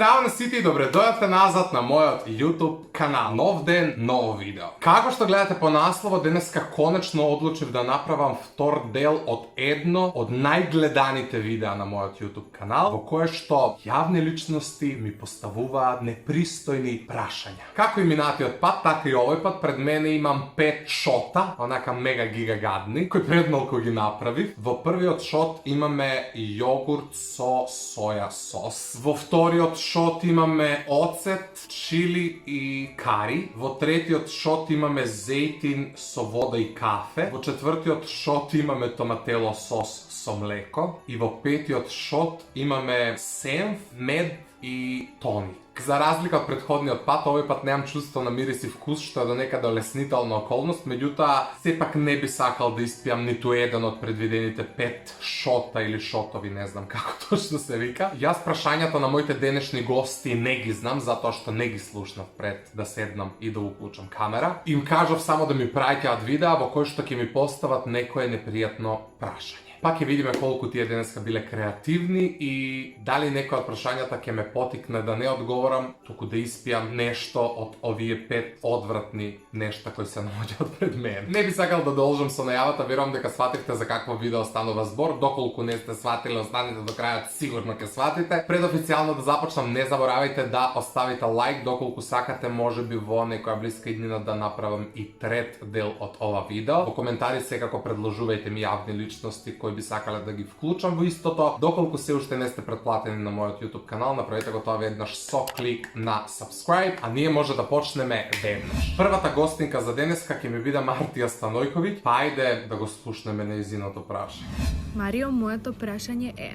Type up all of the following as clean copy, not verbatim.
zdravo na siti i dobrodošli nazad na moj YouTube kanal. Nov den, novo video. Kako što gledate po naslovu, dneska konačno odlučив da napravam vtor del od jedno od najgledanite videa na moj YouTube kanal, v koje što javne ličnosti mi postavuva nepristojni prašanja. Kako iminati od pat, tako i ovaj pat. Pred mene imam 5 šota, onaka mega giga gadni, koji predmalko gi napravih. V prvi od šot imame jogurt so soja sos. Vo vtori od šot imame ocet, čili i kari. Vo treti od šot imame zejtin so voda i kafe. Vo četvrti od šot imame tomatelo sos so mleko. I vo peti od šot imame senf, med i tonik. Za razlika od prethodni od pata, ovaj pat nemam čustvo na miris i vkus, što je do nekada lesnitalna okolnost, međuta, sepak ne bi sakal da ispijam niti jedan od predvidenite 5 šota ili šotovi, ne znam kako točno se vika. Ja sprašanjata na mojte denešni gosti ne gi znam, zato što ne gi slušnav pred da sednam i da uključam kamera. Im kažav samo da mi pravite od videa, vo koje što ke mi postavat neko je neprijatno prašanje. Pak je vidime koliko ti je dneska bile kreativni i da li neko od prašanjata ke me potikne da ne odgovoram, tuku da ispijam nešto od ovije 5 odvratni nešta koji se nađe od pred mene. Ne bi sakal da dolžam sa najavata, vjerujem deka shvativte za kakvo video stanova zbor, dokoliko ne ste shvatili, ostanite do kraja, sigurno ke shvatite. Predoficijalno da započnem, ne zaboravajte da ostavite like, dokoliko sakate, može bi vo nekoja bliska idnina da napravam i tret del od ova video. U komentari se kako predložuvajte mi javne ličnosti koji bi sakale da gi vključam v isto to. Dokoliko se ušte ne ste pretplateni na moj YouTube kanal, napravite gotovo jednaš klik na subscribe, a nije može da počneme vednaš. Prvata gostinka za deneska ke mi bida Martija Станojković, pa ajde da го slušneme нејзиното прашање. Марио, моето прашање е: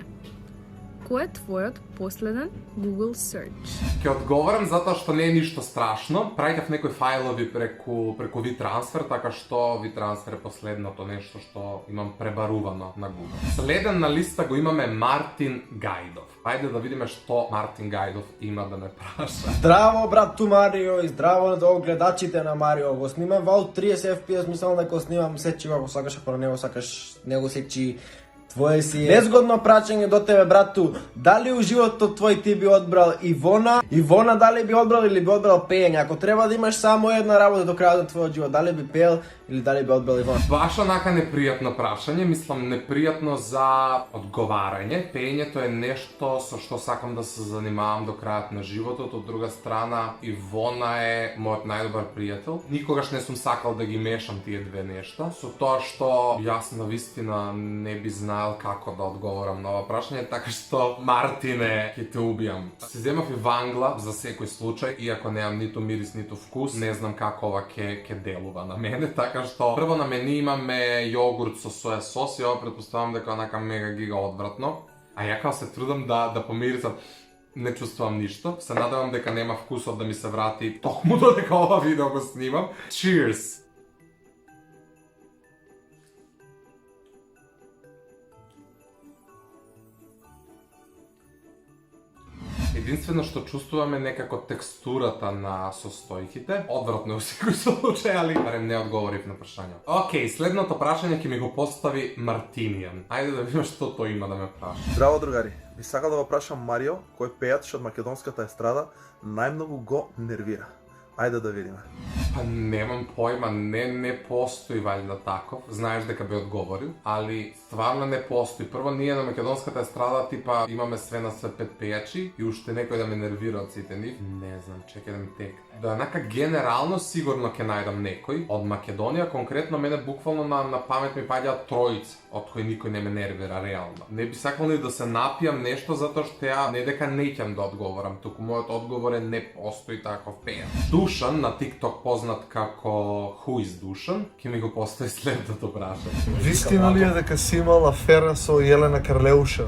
кој е твојот последен Google search? Ке одговорам затоа што не е ништо страшно. Правитев некои фајлови преку WeTransfer, така што WeTransfer е последното нешто што имам пребарувано на Google. Следен на листа го имаме Мартин Гајдов. Ајде да видиме што Мартин Гајдов има да ме праша. Здраво, брат, ту Марио и здраво до гледачите на Марио. Го снимам вал 30 FPS, мислам дека го снимам сечи ако сакаш, ако не го сакаш, не го сечи. Твое си е незгодно прашање до тебе, брату. Дали у животот твој ти би одбрал Ивона? Ивона дали би одбрал или би одбрал пеење? Ако треба да имаш само една работа до крајот на твојот живот, дали би пеел или дали би одбрал Ивона? Баш онака непријатно прашање, мислам непријатно за одговарање. Пеењето е нешто со што сакам да се занимавам до крајот на животот. Од друга страна, Ивона е мојот најдобар пријател. Никогаш не сум сакал да ги мешам тие две нешта. Со тоа што јас на вистина не би знал како да одговорам на ова прашање, така што Мартине, ќе те убијам. Се земав и вангла за секој случај, иако немам ниту мирис, ниту вкус, не знам како ова ќе делува на мене, така што прво на мене имаме јогурт со соја сос и ова претпоставам дека онака мега гига одвратно, а ја као се трудам да помирисам, не чувствувам ништо. Се надевам дека нема вкусот да ми се врати токму додека ова видео го снимам. Cheers! Единствено што чувствуваме некако текстурата на состојките. Одвратно е у секој случај, али барем не одговорив на прашањето. Океј, следното прашање ќе ми го постави Мартинијан. Ајде да видиме што тој има да ме праша. Здраво, другари. Би сакал да го прашам Марио, кој пејач од македонската естрада најмногу го нервира. Ајде да видиме. Па немам појма, не постои валјда таков. Знаеш дека би одговорил, али стварно не постои. Прво, ние на македонската естрада типа имаме све на све 5 пејачи и уште некој да ме нервира од сите нив. Не знам, чекај да ми текне. Да онака генерално сигурно ќе најдам некој од Македонија, конкретно мене буквално на памет ми паѓаат тројца, од кои никој не ме нервира реално. Не би сакал ни да се напијам нешто затоа што ја не дека неќам да одговорам, туку мојот одговор е не постои таков пејач. Душан на TikTok познат како Who is Душан, ќе ми го постави следното прашање. Вистина ли е дека си имал афера со Јелена Карлеуша?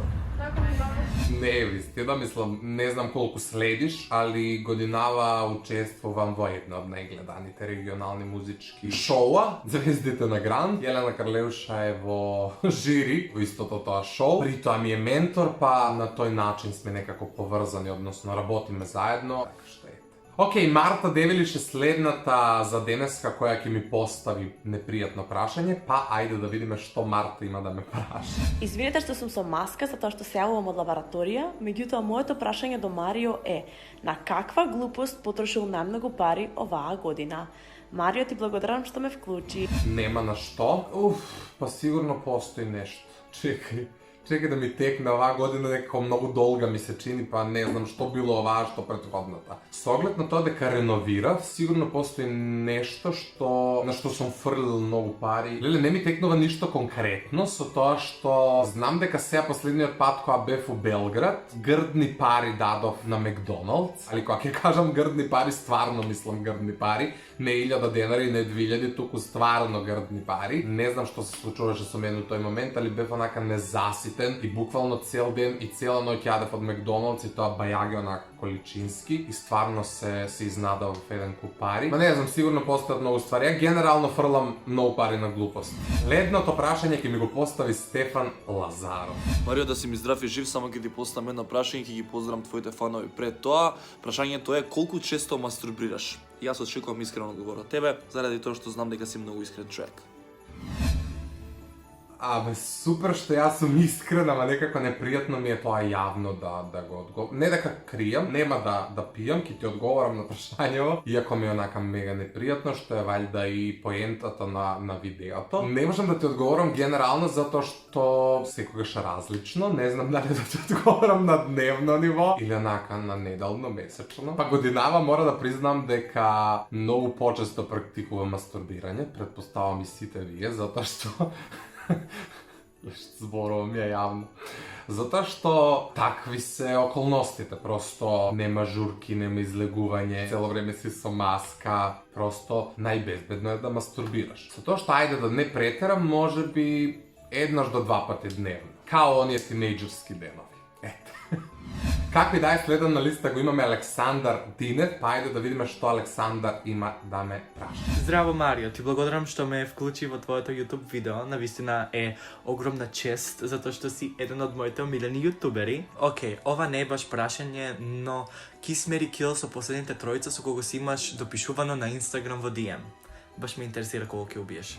Не е вистина, мислам, не знам колку следиш, али годинава учествувам во една од најгледаните регионални музички шоуа, Звездите на Гранд. Јелена Карлеуша е во жири во истото тоа шоу. При тоа ми е ментор, па на тој начин сме некако поврзани, односно работиме заедно. Така што е. Океј, Марта Девилиш е следната за денеска која ќе ми постави непријатно прашање, па ајде да видиме што Марта има да ме праша. Извинете што сум со маска затоа што се јавувам од лабораторија, меѓутоа моето прашање до Марио е: на каква глупост потрошил најмногу пари оваа година? Марио, ти благодарам што ме вклучи. Нема на што? Па сигурно постои нешто. Чекај да ми текне оваа година, некако многу долга ми се чини, па не знам што било оваа, што претходната. Со оглед на тоа дека реновирав, сигурно постои нешто на што сум фрлил многу пари. Леле, не ми текнува ништо конкретно, со тоа што знам дека сега последниот пат кога бев у Белград, грдни пари дадов на Макдоналдс, али кога ќе кажам грдни пари, стварно мислам грдни пари, не 1000 денари, не 2000, туку стварно грдни пари. Не знам што се случуваше со мене у тој момент, али бев онака незаситен и буквално цел ден и цела ноќ јадев од Макдоналдс и тоа бајаги онака количински и стварно се изнадав во еден куп пари. Ма не знам, сигурно постојат многу ствари. Ја генерално фрлам многу пари на глупост. Следното прашање ќе ми го постави Стефан Лазаров. Марио, да си ми здрав и жив, само ќе ти поставам едно прашање, ќе ги поздравам твоите фанови. Пред тоа, прашањето е колку често мастурбираш? Јас очекувам искрен одговор од тебе, заради тоа што знам дека си многу искрен човек. Супер што јас сум искрен, ама некако непријатно ми е тоа јавно да го одговорам. Не дека кријам, нема да пијам, ќе ти одговорам на прашањево, иако ми е онака мега непријатно, што е валјда и поентата на видеото. Не можам да ти одговорам генерално затоа што секогаш различно, не знам дали да ти одговорам на дневно ниво или онака на неделно, месечно. Па годинава мора да признам дека многу почесто практикувам мастурбирање, претпоставам и сите вие, затоа што зборувам ја јавно. Затоа што такви се околностите, просто нема журки, нема излегување, цело време си со маска, просто најбезбедно е да мастурбираш. Со тоа што ајде да не претерам, може би еднаш до 2 пати дневно, као оние тинејџерски денови. Ето. Какви да е следен на листа го имаме Александар Динев, па ајде да видиме што Александар има да ме праша. Здраво, Марио, ти благодарам што ме вклучи во твоето YouTube видео. Навистина е огромна чест, затоа што си еден од моите омилени јутубери. Океј, ова не е баш прашање, но Kiss Mary Kill со последните тројца со кого си имаш допишувано на Instagram во DM. Баш ме интересира кого ќе убиеш.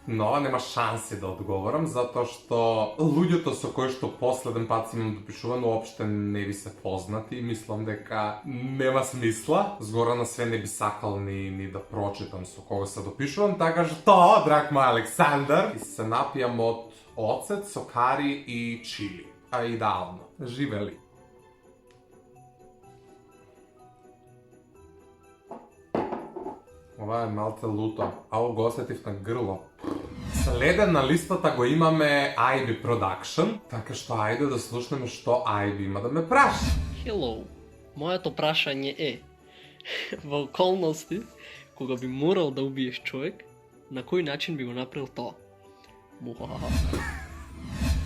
Но нема шанси да одговорам, затоа што луѓето со кои што последен пат си имам допишувано уопште не би се познати и мислам дека нема смисла. Згора на све не би сакал ни да прочитам со кого се допишувам, така што, драг мој Александар, се напијам од оцет со кари и чили. Идеално. Живели! Ова е малце луто, ао го осетив на грло. Следен на листата го имаме IB Production, така што ајде да слушнеме што IB има да ме праша. Hello, моето прашање е, во околности, кога би морал да убиеш човек, на кој начин би го направил тоа? Мухахаха.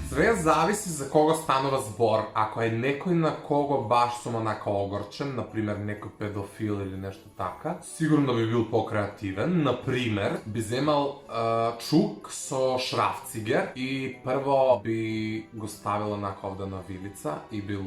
Све зависи за кого станува збор. Ако е некој на кого баш сум онака огорчен, например некој педофил или нешто така, сигурно би бил покреативен. Например, би земал чук со шрафцигер и прво би го ставил онака овде на вилица и би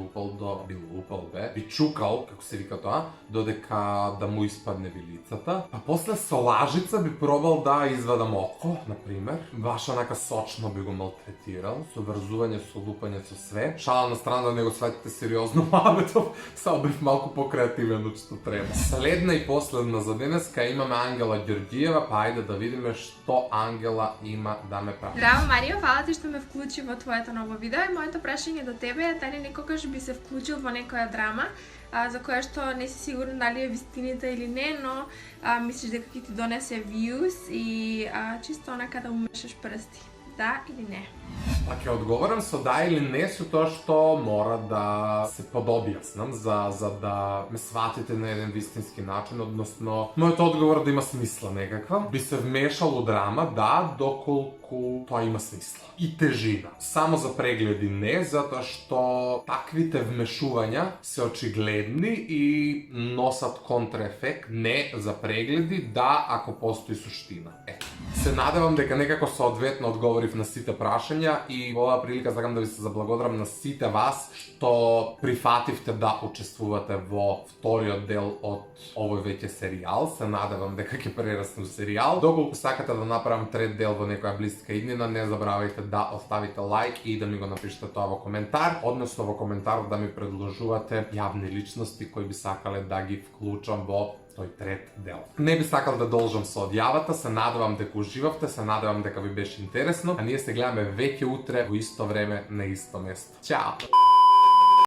чукал, како се вика тоа, додека да му испадне вилицата. Па после со лажица би пробал да извадам око, например. Баш онака сочно би го малтретирал, со врзување, со лупање, со све. Шала на страна да не го сватите сериозно, мабетов, само бев малку покреативен од што треба. Следна и последна за денеска имаме Ангела Ѓорѓиева, па ајде да видиме што Ангела има да ме прави. Здраво, Марио, фала ти што ме вклучи во твоето ново видео и моето прашање до тебе е дали некогаш би се вклучил во некоја драма за која што не си сигурен дали е вистината или не, но мислиш дека ќе ти донесе views и чисто онака да умешаш прсти. Да или не? Па ќе одговорам со да или не, со тоа што мора да се подобјаснам за да ме сватите на еден вистински начин, односно мојот одговор да има смисла некаква. Би се вмешал у драма, да, доколку тоа има смисла. И тежина. Само за прегледи не, затоа што таквите вмешувања се очигледни и носат контраефект, не за прегледи, да, ако постои суштина. Се надевам дека некако соодветно одговорив на сите прашања и и во оваа прилика сакам да ви се заблагодарам на сите вас што прифативте да учествувате во вториот дел од овој веќе серијал. Се надевам дека ќе прерасне во серијал. Доколку сакате да направам трет дел во некоја блиска иднина, не забравајте да оставите лайк и да ми го напишете тоа во коментар, односно во коментарот да ми предложувате јавни личности кои би сакале да ги вклучам во тој трет дел. Не би сакал да должам со одјавата, се надевам дека уживавте, се надевам дека ви беше интересно, а ние се гледаме веќе утре во исто време на исто место. Чао!